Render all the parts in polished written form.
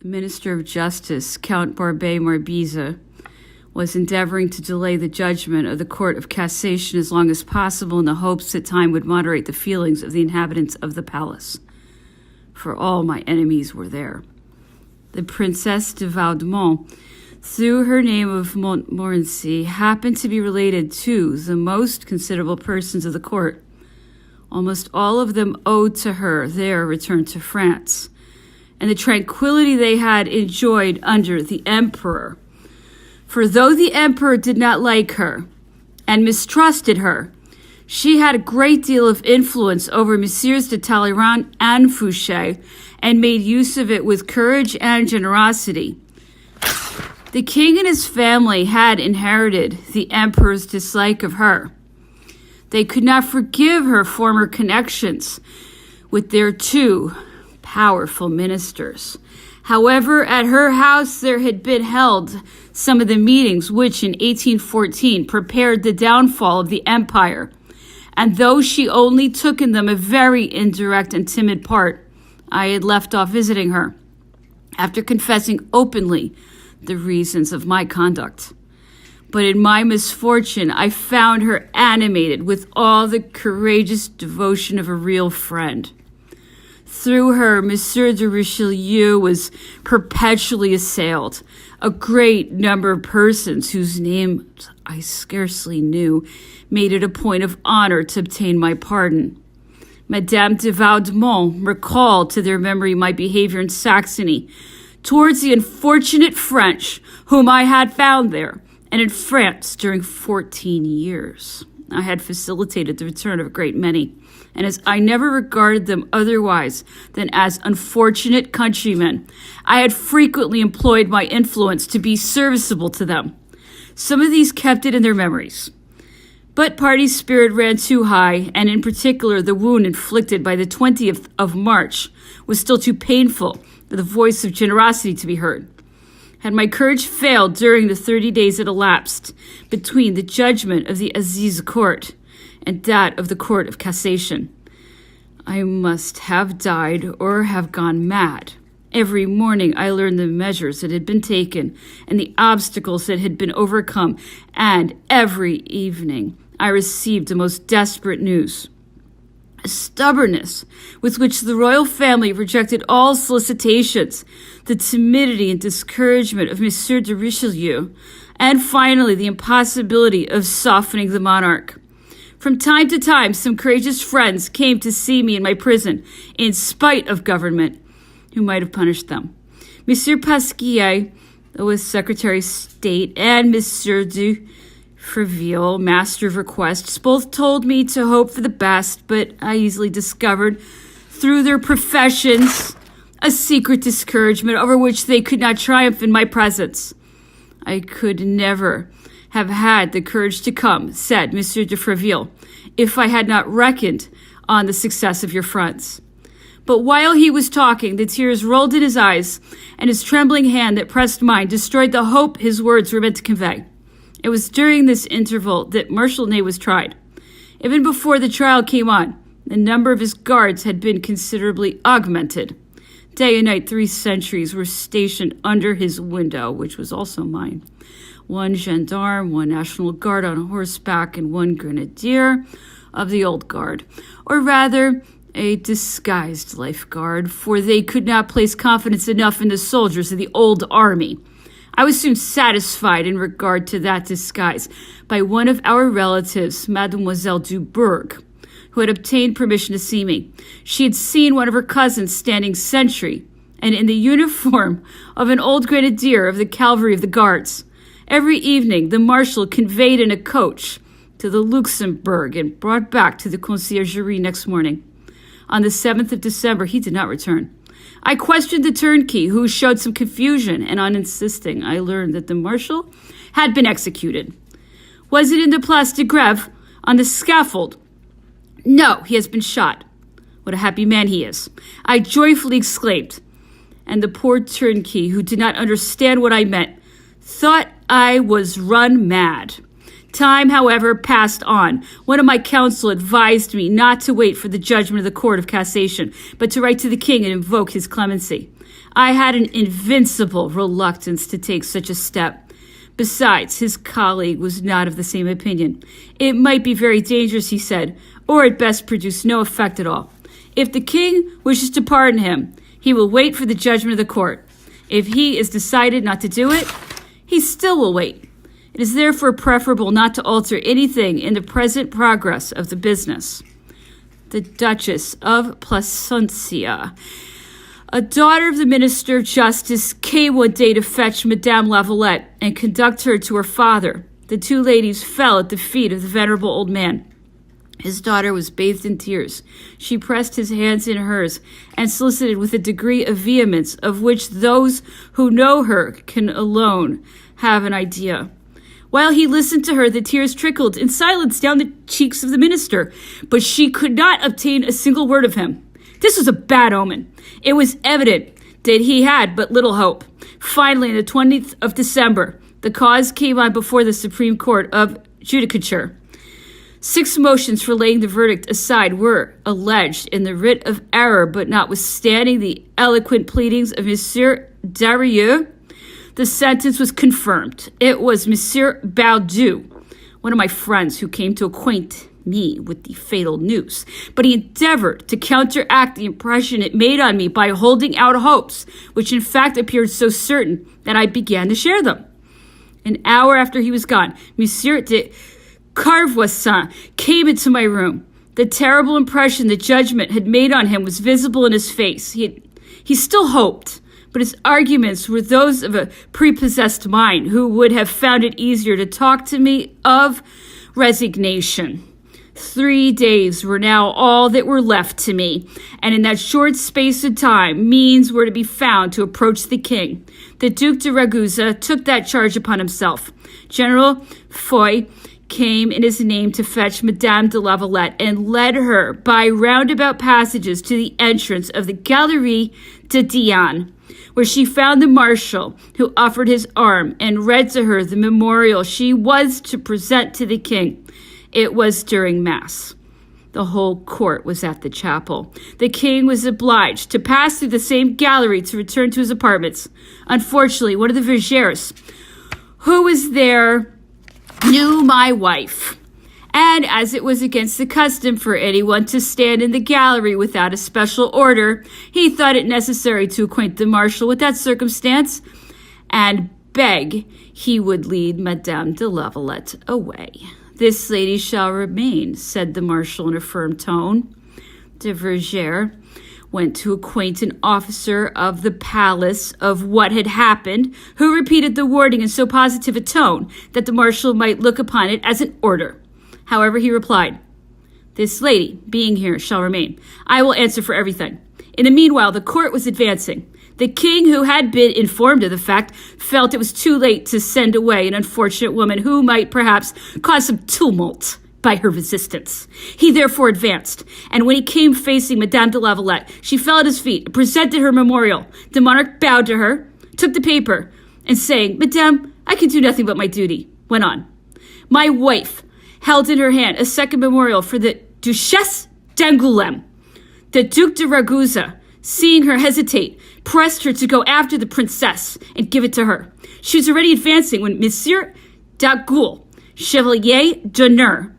The Minister of Justice, Count Barbé Marbiza, was endeavoring to delay the judgment of the Court of Cassation as long as possible in the hopes that time would moderate the feelings of the inhabitants of the palace. For all my enemies were there. The Princess de Vaudemont, through her name of Montmorency, happened to be related to the most considerable persons of the court. Almost all of them owed to her their return to France, and the tranquility they had enjoyed under the Emperor. For though the Emperor did not like her and mistrusted her, she had a great deal of influence over Messieurs de Talleyrand and Fouché, and made use of it with courage and generosity. The king and his family had inherited the Emperor's dislike of her. They could not forgive her former connections with their two powerful ministers. However, at her house there had been held some of the meetings which in 1814 prepared the downfall of the empire, and though she only took in them a very indirect and timid part, I had left off visiting her, after confessing openly the reasons of my conduct. But in my misfortune, I found her animated with all the courageous devotion of a real friend. Through her, Monsieur de Richelieu was perpetually assailed. A great number of persons, whose names I scarcely knew, made it a point of honor to obtain my pardon. Madame de Vaudemont recalled to their memory my behavior in Saxony towards the unfortunate French whom I had found there, and in France during 14 years. I had facilitated the return of a great many, and as I never regarded them otherwise than as unfortunate countrymen, I had frequently employed my influence to be serviceable to them. Some of these kept it in their memories. But party spirit ran too high, and in particular the wound inflicted by the 20th of March was still too painful for the voice of generosity to be heard. Had my courage failed during the 30 days that elapsed between the judgment of the Assize Court and that of the Court of Cassation, I must have died or have gone mad. Every morning I learned the measures that had been taken and the obstacles that had been overcome, and every evening I received the most desperate news. A stubbornness with which the royal family rejected all solicitations, the timidity and discouragement of Monsieur de Richelieu, and finally the impossibility of softening the monarch. From time to time, some courageous friends came to see me in my prison, in spite of government, who might have punished them. Monsieur Pasquier, who was Secretary of State, and Monsieur de Freville, Master of Requests, both told me to hope for the best, but I easily discovered, through their professions, a secret discouragement over which they could not triumph in my presence. I could never have had the courage to come, said Monsieur de Freville, if I had not reckoned on the success of your fronts. But while he was talking, the tears rolled in his eyes, and his trembling hand that pressed mine destroyed the hope his words were meant to convey. It was during this interval that Marshal Ney was tried. Even before the trial came on, the number of his guards had been considerably augmented. Day and night, 3 sentries were stationed under his window, which was also mine. 1 gendarme, 1 National Guard on horseback, and 1 grenadier of the old guard, or rather a disguised life guard, for they could not place confidence enough in the soldiers of the old army. I was soon satisfied in regard to that disguise by one of our relatives, Mademoiselle Dubourg, who had obtained permission to see me. She had seen one of her cousins standing sentry, and in the uniform of an old grenadier of the cavalry of the guards. Every evening, the marshal conveyed in a coach to the Luxembourg and brought back to the conciergerie next morning. On the 7th of December, he did not return. I questioned the turnkey, who showed some confusion, and on insisting, I learned that the marshal had been executed. Was it in the Place de Grève, on the scaffold? No, he has been shot. What a happy man he is, I joyfully exclaimed. And the poor turnkey, who did not understand what I meant, thought I was run mad. Time, however, passed on. One of my council advised me not to wait for the judgment of the Court of Cassation, but to write to the king and invoke his clemency. I had an invincible reluctance to take such a step. Besides, his colleague was not of the same opinion. It might be very dangerous, he said, or at best produce no effect at all. If the king wishes to pardon him, he will wait for the judgment of the court. If he is decided not to do it, he still will wait. It is therefore preferable not to alter anything in the present progress of the business. The Duchess of Plasencia, a daughter of the Minister of Justice, came one day to fetch Madame Lavalette and conduct her to her father. The two ladies fell at the feet of the venerable old man. His daughter was bathed in tears. She pressed his hands in hers and solicited with a degree of vehemence of which those who know her can alone have an idea. While he listened to her, the tears trickled in silence down the cheeks of the minister, but she could not obtain a single word of him. This was a bad omen. It was evident that he had but little hope. Finally, on the 20th of December, the cause came on before the Supreme Court of Judicature. 6 motions for laying the verdict aside were alleged in the writ of error, but notwithstanding the eloquent pleadings of Monsieur Darieux, the sentence was confirmed. It was Monsieur Baudu, one of my friends, who came to acquaint me with the fatal news, but he endeavored to counteract the impression it made on me by holding out hopes, which in fact appeared so certain that I began to share them. An hour after he was gone, Monsieur de Carvoisin came into my room. The terrible impression the judgment had made on him was visible in his face. He still hoped, but his arguments were those of a prepossessed mind who would have found it easier to talk to me of resignation. 3 days were now all that were left to me, and in that short space of time, means were to be found to approach the king. The Duc de Ragusa took that charge upon himself. General Foy came in his name to fetch Madame de Lavalette and led her by roundabout passages to the entrance of the Galerie de Diane, where she found the marshal, who offered his arm and read to her the memorial she was to present to the king. It was during Mass. The whole court was at the chapel. The king was obliged to pass through the same gallery to return to his apartments. Unfortunately, one of the vergers who was there knew my wife, and as it was against the custom for anyone to stand in the gallery without a special order, he thought it necessary to acquaint the marshal with that circumstance and beg he would lead Madame de Lavalette away. "This lady shall remain," said the marshal in a firm tone. De Vergere went to acquaint an officer of the palace of what had happened, who repeated the warning in so positive a tone that the marshal might look upon it as an order. However, he replied, "This lady, being here, shall remain. I will answer for everything." In the meanwhile, the court was advancing. The king, who had been informed of the fact, felt it was too late to send away an unfortunate woman who might perhaps cause some tumult by her resistance. He therefore advanced, and when he came facing Madame de Lavalette, she fell at his feet and presented her memorial. The monarch bowed to her, took the paper, and saying, "Madame, I can do nothing but my duty," went on. My wife held in her hand a second memorial for the Duchesse d'Angoulême. The Duc de Ragusa, seeing her hesitate, pressed her to go after the princess and give it to her. She was already advancing when Monsieur d'Agoult, Chevalier d'Honneur,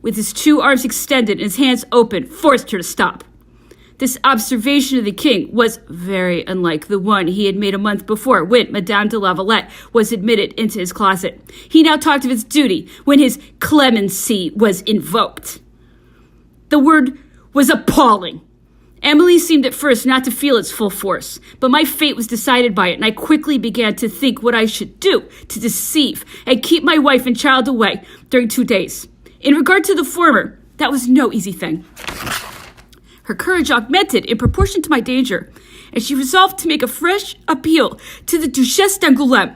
with his 2 arms extended and his hands open, forced her to stop. This observation of the king was very unlike the one he had made a month before when Madame de Lavalette was admitted into his closet. He now talked of his duty when his clemency was invoked. The word was appalling. Emily seemed at first not to feel its full force, but my fate was decided by it, and I quickly began to think what I should do to deceive and keep my wife and child away during 2 days. In regard to the former, that was no easy thing. Her courage augmented in proportion to my danger, and she resolved to make a fresh appeal to the Duchesse d'Angoulême.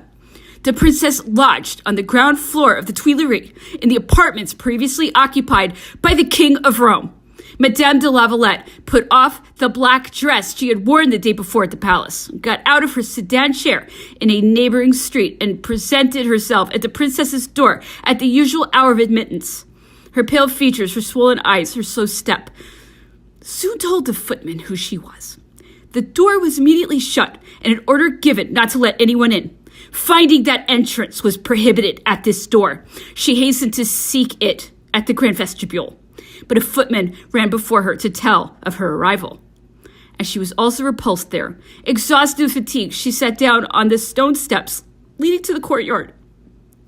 The princess lodged on the ground floor of the Tuileries in the apartments previously occupied by the King of Rome. Madame de Lavalette put off the black dress she had worn the day before at the palace, got out of her sedan chair in a neighboring street, and presented herself at the princess's door at the usual hour of admittance. Her pale features, her swollen eyes, her slow step soon told the footman who she was. The door was immediately shut and an order given not to let anyone in. Finding that entrance was prohibited at this door, she hastened to seek it at the grand vestibule, but a footman ran before her to tell of her arrival. As she was also repulsed there, exhausted with fatigue, she sat down on the stone steps leading to the courtyard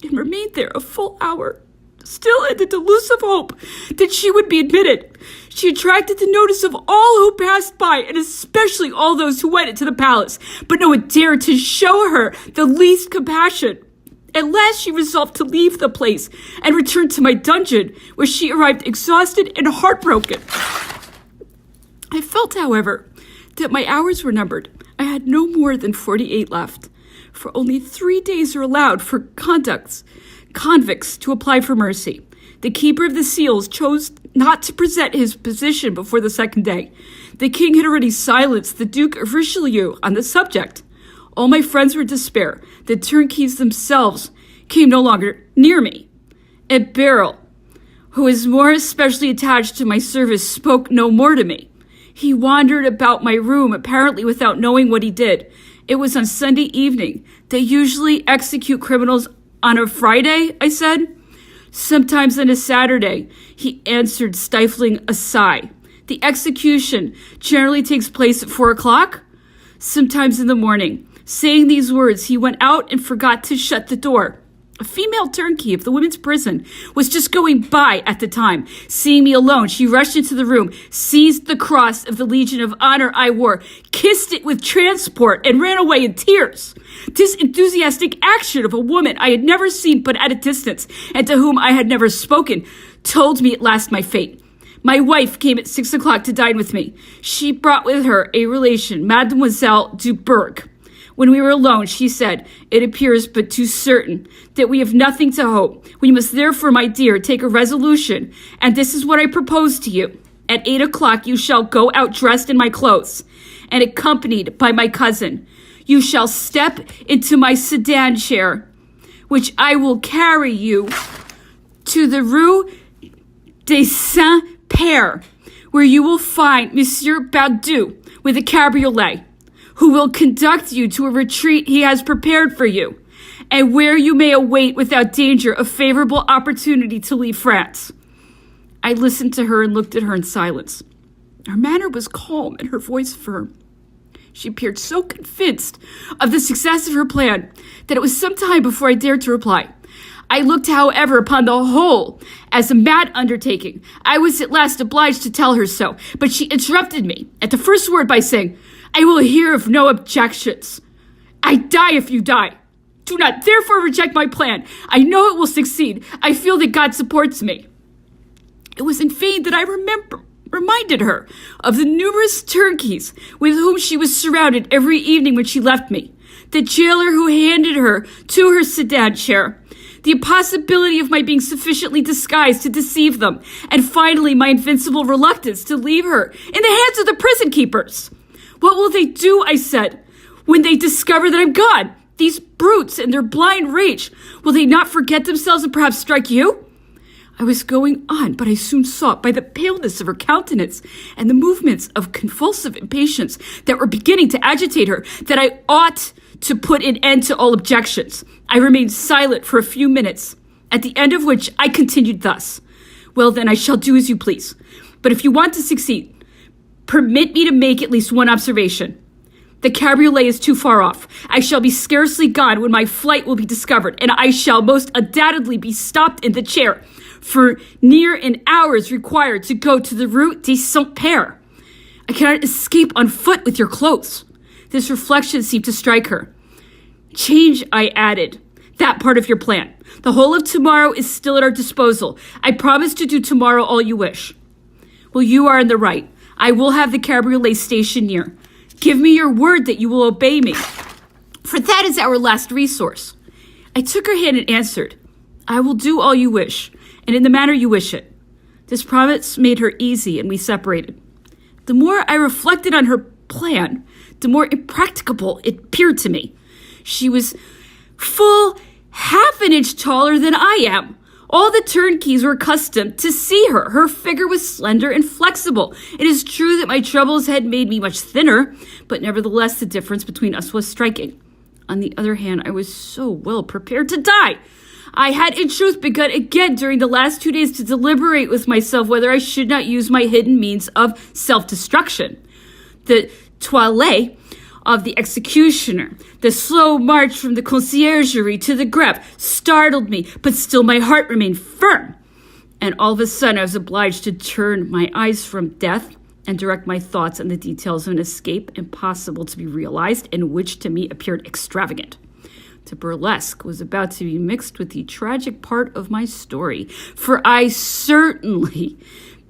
and remained there a full hour, still in the delusive hope that she would be admitted. She attracted the notice of all who passed by, and especially all those who went into the palace, but no one dared to show her the least compassion. At last she resolved to leave the place and return to my dungeon, where she arrived exhausted and heartbroken. I felt, however, that my hours were numbered. I had no more than 48 left, for only 3 days are allowed for convicts to apply for mercy. The keeper of the seals chose not to present his position before the second day. The king had already silenced the Duke of Richelieu on the subject. All my friends were in despair. The turnkeys themselves came no longer near me. And Beryl, who was more especially attached to my service, spoke no more to me. He wandered about my room, apparently without knowing what he did. It was on Sunday evening. They usually execute criminals on a Friday, I said. Sometimes on a Saturday, he answered, stifling a sigh. The execution generally takes place at 4 o'clock, sometimes in the morning. Saying these words, he went out and forgot to shut the door. A female turnkey of the women's prison was just going by at the time. Seeing me alone, she rushed into the room, seized the cross of the Legion of Honor I wore, kissed it with transport, and ran away in tears. This enthusiastic action of a woman I had never seen but at a distance, and to whom I had never spoken, told me at last my fate. My wife came at 6 o'clock to dine with me. She brought with her a relation, Mademoiselle Dubourg. When we were alone, she said, "It appears but too certain that we have nothing to hope. We must therefore, my dear, take a resolution, and this is what I propose to you. At 8 o'clock you shall go out dressed in my clothes, and accompanied by my cousin. You shall step into my sedan chair, which I will carry you to the Rue des Saints-Pères, where you will find Monsieur Baudu with a cabriolet, who will conduct you to a retreat he has prepared for you, and where you may await without danger a favorable opportunity to leave France." I listened to her and looked at her in silence. Her manner was calm and her voice firm. She appeared so convinced of the success of her plan that it was some time before I dared to reply. I looked, however, upon the whole as a mad undertaking. I was at last obliged to tell her so, but she interrupted me at the first word by saying, "I will hear of no objections. I die if you die. Do not therefore reject my plan. I know it will succeed. I feel that God supports me." It was in vain that I reminded her of the numerous turnkeys with whom she was surrounded every evening when she left me, the jailer who handed her to her sedan chair, the impossibility of my being sufficiently disguised to deceive them, and finally my invincible reluctance to leave her in the hands of the prison keepers. "What will they do," I said, "when they discover that I'm gone? These brutes in their blind rage, will they not forget themselves and perhaps strike you?" I was going on, but I soon saw by the paleness of her countenance and the movements of convulsive impatience that were beginning to agitate her that I ought to put an end to all objections. I remained silent for a few minutes, at the end of which I continued thus. "Well, then, I shall do as you please. But if you want to succeed, permit me to make at least one observation. The cabriolet is too far off. I shall be scarcely gone when my flight will be discovered, and I shall most undoubtedly be stopped in the chair for near an hour is required to go to the Rue des Saints-Pères. I cannot escape on foot with your clothes." This reflection seemed to strike her. "Change," I added, "that part of your plan. The whole of tomorrow is still at our disposal. I promise to do tomorrow all you wish." "Well, you are in the right. I will have the cabriolet stationed near. Give me your word that you will obey me, for that is our last resource." I took her hand and answered, "I will do all you wish, and in the manner you wish it." This promise made her easy, and we separated. The more I reflected on her plan, the more impracticable it appeared to me. She was full half an inch taller than I am. All the turnkeys were accustomed to see her. Her figure was slender and flexible. It is true that my troubles had made me much thinner, but nevertheless the difference between us was striking. On the other hand, I was so well prepared to die. I had in truth begun again during the last 2 days to deliberate with myself whether I should not use my hidden means of self-destruction. The toilet of the executioner, the slow march from the conciergerie to the grave startled me, but still my heart remained firm. And all of a sudden I was obliged to turn my eyes from death and direct my thoughts on the details of an escape impossible to be realized and which to me appeared extravagant. The burlesque was about to be mixed with the tragic part of my story, for I certainly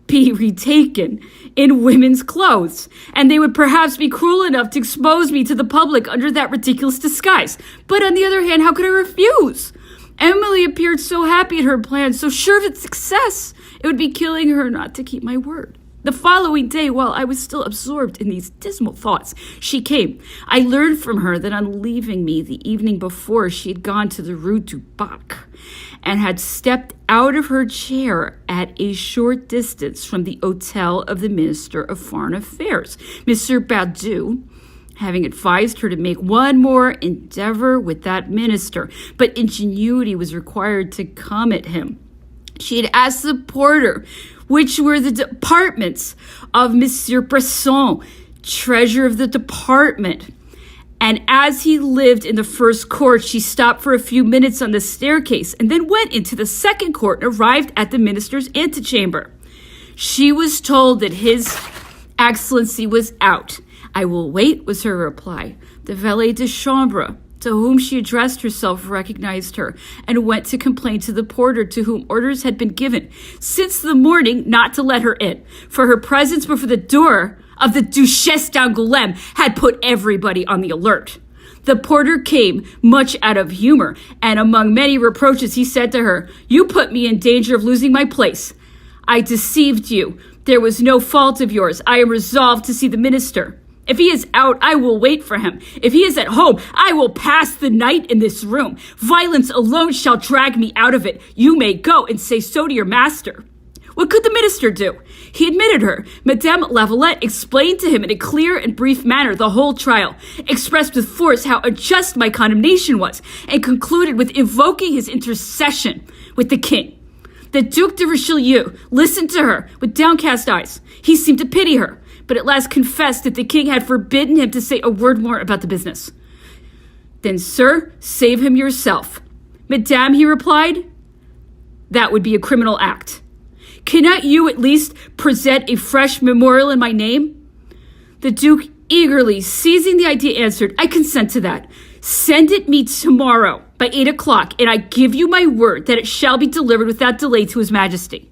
be retaken in women's clothes, and they would perhaps be cruel enough to expose me to the public under that ridiculous disguise. But on the other hand, how could I refuse? Emily appeared so happy at her plan, so sure of its success. It would be killing her not to keep my word. The following day, while I was still absorbed in these dismal thoughts, she came. I learned from her that on leaving me the evening before, she had gone to the Rue du Bac and had stepped out of her chair at a short distance from the hotel of the Minister of Foreign Affairs, Monsieur Baudu, having advised her to make one more endeavor with that minister, but ingenuity was required to come at him. She had asked the porter which were the apartments of Monsieur Bresson, treasurer of the department. And as he lived in the first court, she stopped for a few minutes on the staircase and then went into the second court and arrived at the minister's antechamber. She was told that His Excellency was out. I will wait, was her reply. The valet de chambre, to whom she addressed herself, recognized her and went to complain to the porter, to whom orders had been given since the morning not to let her in, for her presence before the door of the Duchesse d'Angoulême had put everybody on the alert. The porter came, much out of humor, and among many reproaches he said to her, "You put me in danger of losing my place. I deceived you. There was no fault of yours. I am resolved to see the minister. If he is out, I will wait for him. If he is at home, I will pass the night in this room. Violence alone shall drag me out of it. You may go and say so to your master." What could the minister do? He admitted her. Madame Lavalette explained to him in a clear and brief manner the whole trial, expressed with force how unjust my condemnation was, and concluded with invoking his intercession with the king. The Duc de Richelieu listened to her with downcast eyes. He seemed to pity her, but at last confessed that the king had forbidden him to say a word more about the business. "Then, sir, save him yourself." "Madame," he replied, "that would be a criminal act. Cannot you at least present a fresh memorial in my name?" The Duke, eagerly seizing the idea, answered, "I consent to that. Send it me tomorrow by 8 o'clock, and I give you my word that it shall be delivered without delay to His Majesty."